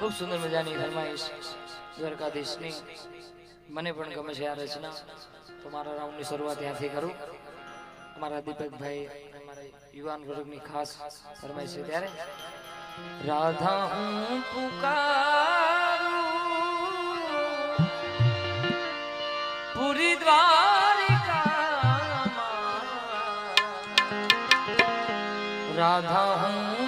खूब सुंदर मजानी फरमाइश द्वारकाधीशनी મને પણ ગમે છે આ રચના તો મારા રાઉન્ડની શરૂઆત ત્યાંથી કરું અમારા દીપકભાઈ અમારા યુવાન વર્ગની ખાસ ફરમાઈશ છે ત્યારે રાધા હું પુકારું પૂરી દ્વારિકામાં રાધા હું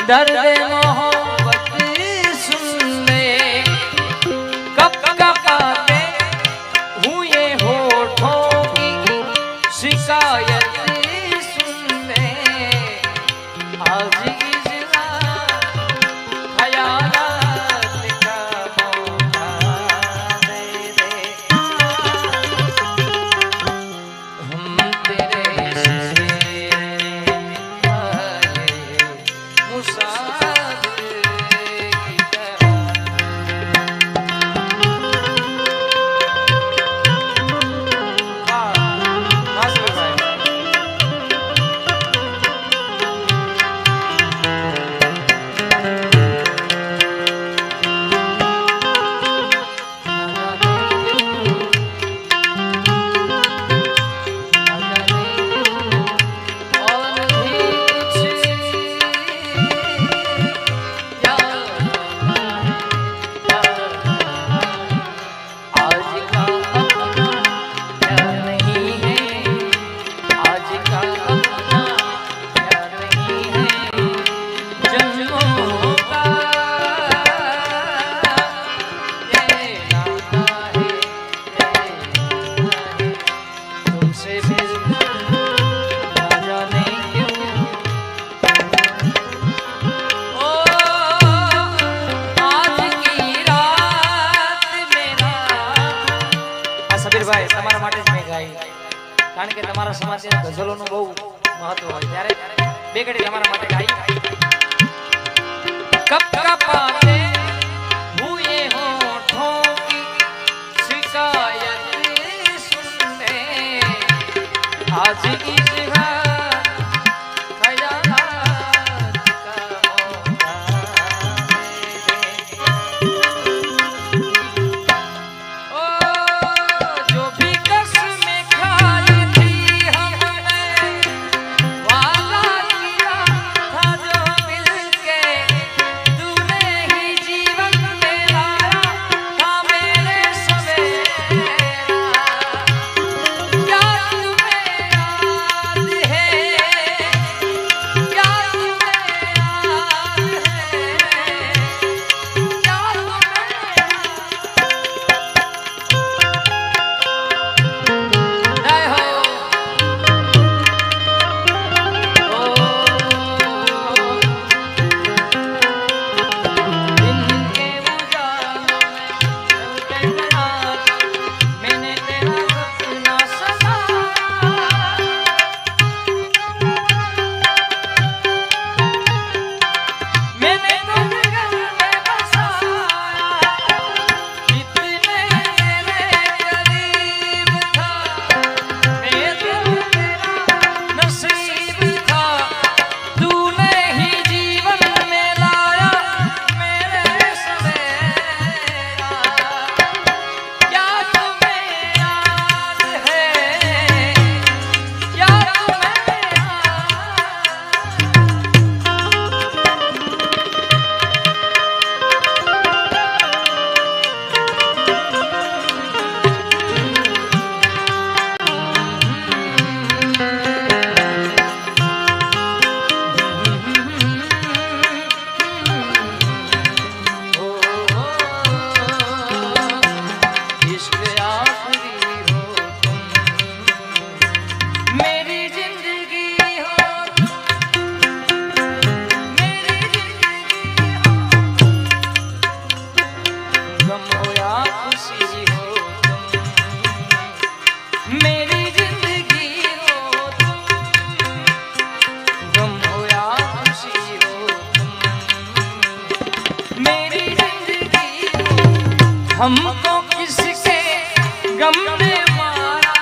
दर्द मोहब्बत सुन ले, कब कपाते हुए होठों की शिकायत सुन ले, आज इज़्ज़ा ख़यालात का मौका दे दे, हम तेरे से मुसाफिर की तरह। ભાઈ તમારા માટે જ મેં ગાઈ, કારણ કે તમારા સમાજની ગઝલોનું બહુ મહત્વ હોય, ત્યારે બે ઘડી તમારા માટે ગાઈ। કબ કપાતે હુએ હોઠોं की शिकायत सुन ले, आज इज़्ज़ा ख़यालात का मौका दे दे। जो भी कसमें खाई थी हमने, वादा किया था जो मिलके, तूने ही जीवन में लाया था मेरे सवेरा, क्या तुम्हें याद है, क्या तुम्हें याद है, क्या जय हो। दिन के उजालों में चलते गया, मैंने तेरा सपना सजाया, मैंने तुझे घर में बसाया, इतने मेरे करीब था, मैं दिल तेरा नसीब था, तूने ही जीवन में लाया मेरे सवेरा, क्या तुम्हें याद है, क्या तुम्हें इश्क आखिरी हो तुम, मेरी जिंदगी हो तुम, मेरी जिंदगी हो, गम हो या खुशी हो तुम, मेरी जिंदगी हो तुम, गम हो या खुशी हो तुम, मेरी जिंदगी हो। हमको किसके गम ने मारा,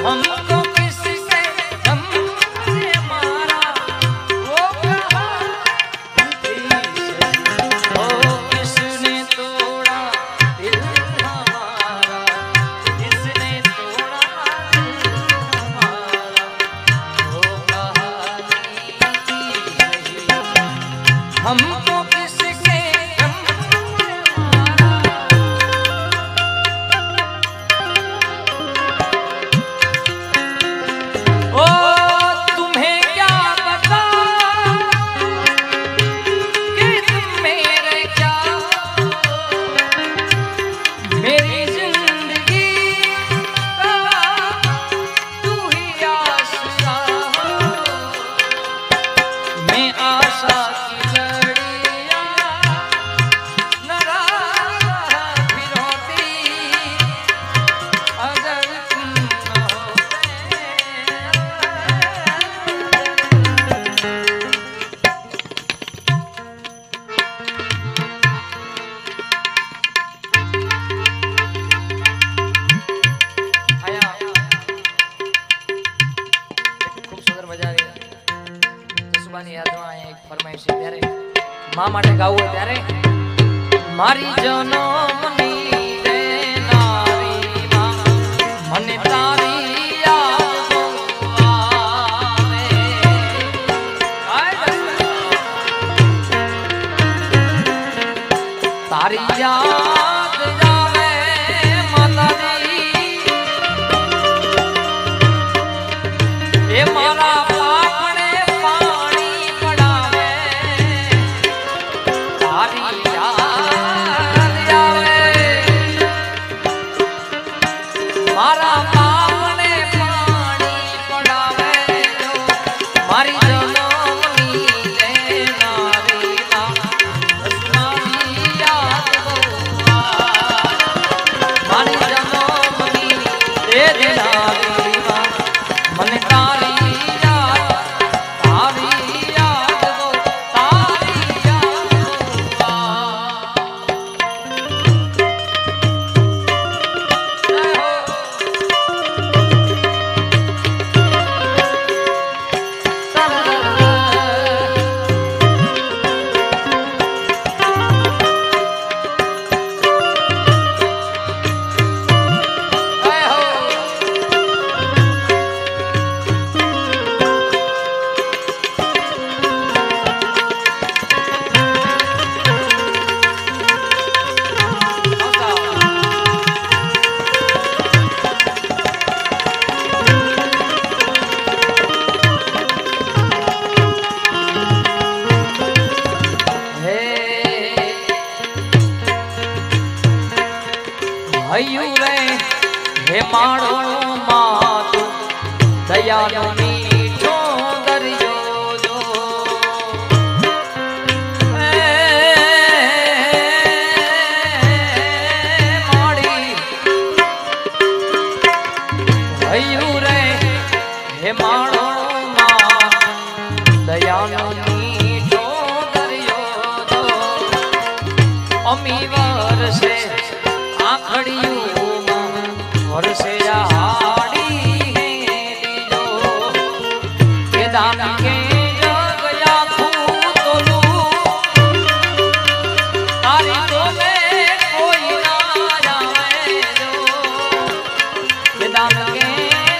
हमको किसके गम ने मारा, वो कहा ओ किसने तोड़ा दिल हमारा, किसने तोड़ा दिल हमारा, वो कहानी थी सही, हमको किसके गम ने मारा। ओ तुम्हें क्या पता જસબાની યાદમાં અહીંયા એક ફરમાઈશ છે ત્યારે માં માટે ગાવું હોય ત્યારે મારી જનમની દેનારી માં મને તારી યાદ બહુ આવે. તારી યાદ આવે માતાજી એ મારા પાપણે પાણી પડાવે. તારી યાદ આવે મારા પાપણે પાણી પડાવે. મારી જનમની દેનારી માં મારી યાદ બહુ આવે. મારી જનમની દેનારી માં મને તારી યાદ તારી યાદ બહુ તારી યાદ બહુ હૈયું રે હે માળો માતું દયાનો મીઠો દરિયો જો. માળી હૈયું રે હે માળો માતું દયાનો મીઠો દરિયો જો. અમી વરસે આખડિયું વરસે હાડી લીજો કે દાન કે જગયા ફૂતલું તારી તોલે કોઈ ના આવે જો. કે દાન કે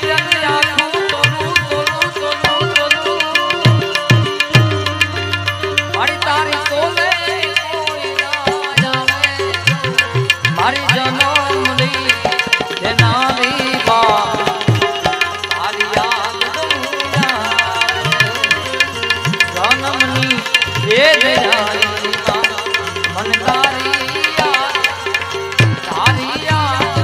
જગયા ફૂતલું તોલું તોલું તોલું મારી તારી તોલે કોઈ ના આવે. મારી જનમની દેનારી માં તારી યાદ બહુ આવે. જનમની એ દેનારી માં મને તારી યાદ તારી યાદ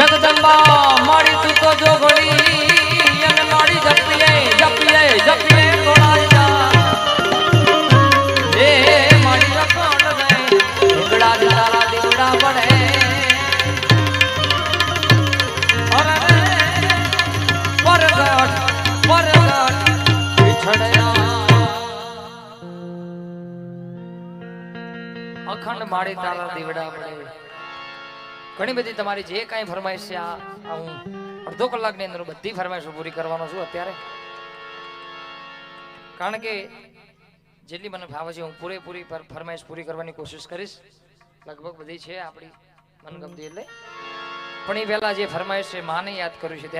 જગદંબા મારી તું તો જો ઘડી અને મારી જપીએ જપીએ જપીએ તોડાઈ જા એ મારી રખોડ દે ઢોંગડા તારા દેવડા પડે અરે પરગટ વિછડ્યા અખંડ મારી તારા દેવડા પડે ઘણી બધી તમારી જે કાંઈ ફરમાઈશ છે આ હું અડધો કલાકની અંદર બધી ફરમાઈશો પૂરી કરવાનો છું અત્યારે કારણ કે જેટલી મને ભાવે છે હું પૂરેપૂરી ફરમાઈશ પૂરી કરવાની કોશિશ કરીશ લગભગ બધી છે આપણી મનગમતી એટલે પણ એ પહેલા જે ફરમાઈશ છે માને યાદ કર્યું છે